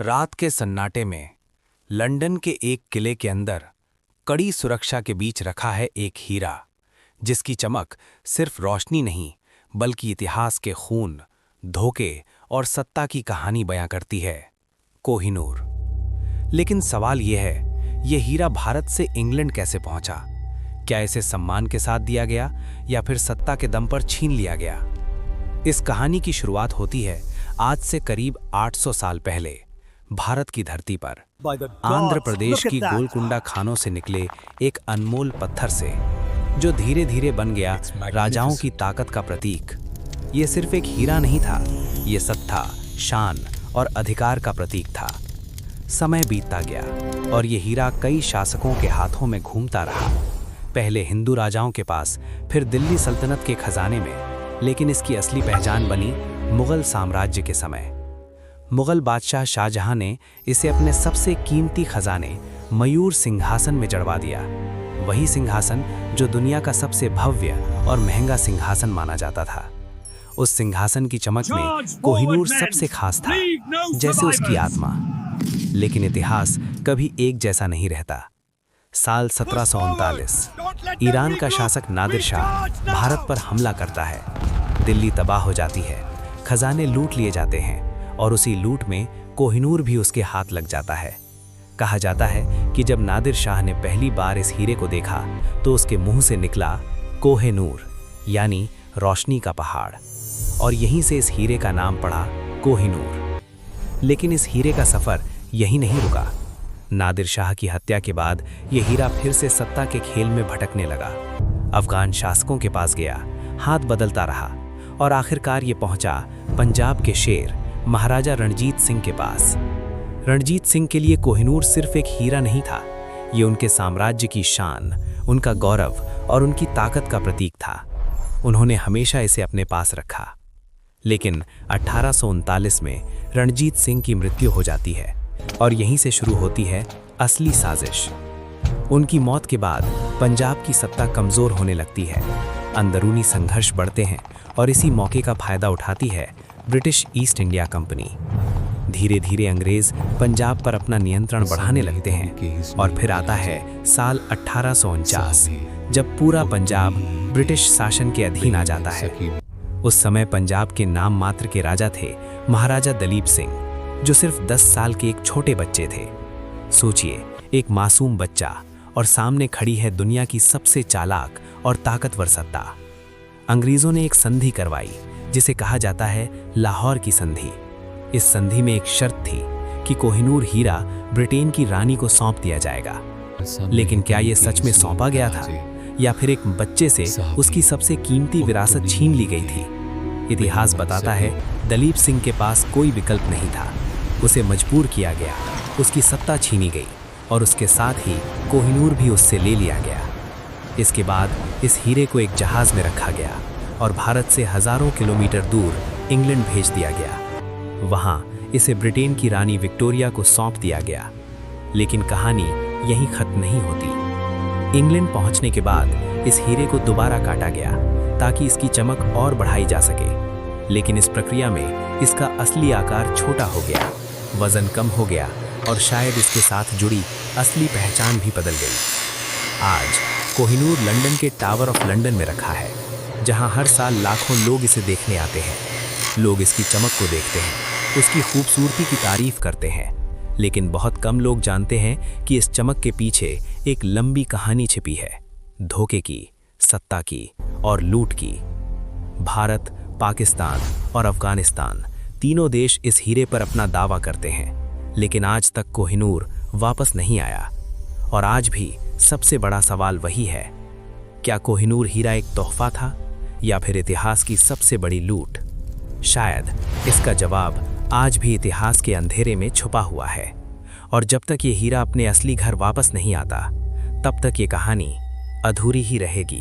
रात के सन्नाटे में लंदन के एक किले के अंदर कड़ी सुरक्षा के बीच रखा है एक हीरा, जिसकी चमक सिर्फ रोशनी नहीं बल्कि इतिहास के खून, धोखे और सत्ता की कहानी बयां करती है। कोहिनूर। लेकिन सवाल यह है, यह हीरा भारत से इंग्लैंड कैसे पहुंचा? क्या इसे सम्मान के साथ दिया गया या फिर सत्ता के दम पर छीन लिया गया? इस कहानी की शुरुआत होती है आज से करीब 800 साल पहले भारत की धरती पर आंध्र प्रदेश की गोलकुंडा खानों से निकले एक अनमोल पत्थर से, जो धीरे धीरे बन गया राजाओं की ताकत का प्रतीक। ये सिर्फ एक हीरा नहीं था, ये सत्ता, शान और अधिकार का प्रतीक था। समय बीतता गया और ये हीरा कई शासकों के हाथों में घूमता रहा, पहले हिंदू राजाओं के पास, फिर दिल्ली सल्तनत के खजाने में, लेकिन इसकी असली पहचान बनी मुगल साम्राज्य के समय। मुगल बादशाह शाहजहां ने इसे अपने सबसे कीमती खजाने मयूर सिंहासन में जड़वा दिया, वही सिंहासन जो दुनिया का सबसे भव्य और महंगा सिंहासन माना जाता था। उस सिंहासन की चमक में कोहिनूर सबसे खास था, जैसे उसकी आत्मा। लेकिन इतिहास कभी एक जैसा नहीं रहता। साल 1739 ईरान का शासक नादिर शाह भारत पर हमला करता है। दिल्ली तबाह हो जाती है, खजाने लूट लिए जाते हैं और उसी लूट में कोहिनूर भी उसके हाथ लग जाता है। कहा जाता है कि जब नादिर शाह ने पहली बार इस हीरे को देखा तो उसके मुंह से निकला कोहिनूर, यानी रोशनी का पहाड़, और यहीं से इस हीरे का नाम पड़ा कोहिनूर। लेकिन इस हीरे का सफर यहीं नहीं रुका। नादिर शाह की हत्या के बाद यह हीरा फिर से सत्ता के खेल में भटकने लगा। अफगान शासकों के पास गया, हाथ बदलता रहा और आखिरकार ये पहुंचा पंजाब के शेर महाराजा रणजीत सिंह के पास। रणजीत सिंह के लिए कोहिनूर सिर्फ एक हीरा नहीं था, ये उनके साम्राज्य की शान, उनका गौरव और उनकी ताकत का प्रतीक था। उन्होंने हमेशा इसे अपने पास रखा। लेकिन 1839 में रणजीत सिंह की मृत्यु हो जाती है और यहीं से शुरू होती है असली साजिश। उनकी मौत के बाद पंजाब की सत्ता कमजोर होने लगती है, अंदरूनी संघर्ष बढ़ते हैं और इसी मौके का फायदा उठाती है ब्रिटिश ईस्ट इंडिया कंपनी। धीरे धीरे अंग्रेज पंजाब पर अपना नियंत्रण बढ़ाने लगते हैं और फिर आता है साल 1849, जब पूरा पंजाब ब्रिटिश शासन के अधीन आ जाता है। उस समय पंजाब के नाम मात्र के राजा थे महाराजा दलीप सिंह, जो सिर्फ 10 साल के एक छोटे बच्चे थे। सोचिए, एक मासूम बच्चा और सामने खड़ी है दुनिया की सबसे चालाक और ताकतवर सत्ता। अंग्रेजों ने एक संधि करवाई जिसे कहा जाता है लाहौर की संधि। इस संधि में एक शर्त थी कि कोहिनूर हीरा ब्रिटेन की रानी को सौंप दिया जाएगा। लेकिन क्या यह सच में सौंपा गया था या फिर एक बच्चे से उसकी सबसे कीमती विरासत छीन ली गई थी? इतिहास बताता है दलीप सिंह के पास कोई विकल्प नहीं था। उसे मजबूर किया गया, उसकी सत्ता छीनी गई और उसके साथ ही कोहिनूर भी उससे ले लिया गया। इसके बाद इस हीरे को एक जहाज में रखा गया और भारत से हजारों किलोमीटर दूर इंग्लैंड भेज दिया गया। वहां इसे ब्रिटेन की रानी विक्टोरिया को सौंप दिया गया। लेकिन कहानी यहीं खत्म नहीं होती। इंग्लैंड पहुंचने के बाद इस हीरे को दोबारा काटा गया ताकि इसकी चमक और बढ़ाई जा सके। लेकिन इस प्रक्रिया में इसका असली आकार छोटा हो गया, वजन कम हो गया और शायद इसके साथ जुड़ी असली पहचान भी बदल गई। आज कोहिनूर लंदन के टावर ऑफ लंदन में रखा है, जहां हर साल लाखों लोग इसे देखने आते हैं। लोग इसकी चमक को देखते हैं, उसकी खूबसूरती की तारीफ करते हैं, लेकिन बहुत कम लोग जानते हैं कि इस चमक के पीछे एक लंबी कहानी छिपी है, धोखे की, सत्ता की और लूट की। भारत, पाकिस्तान और अफगानिस्तान तीनों देश इस हीरे पर अपना दावा करते हैं, लेकिन आज तक कोहिनूर वापस नहीं आया। और आज भी सबसे बड़ा सवाल वही है, क्या कोहिनूर हीरा एक तोहफा था या फिर इतिहास की सबसे बड़ी लूट? शायद इसका जवाब आज भी इतिहास के अंधेरे में छुपा हुआ है। और जब तक ये हीरा अपने असली घर वापस नहीं आता, तब तक ये कहानी अधूरी ही रहेगी।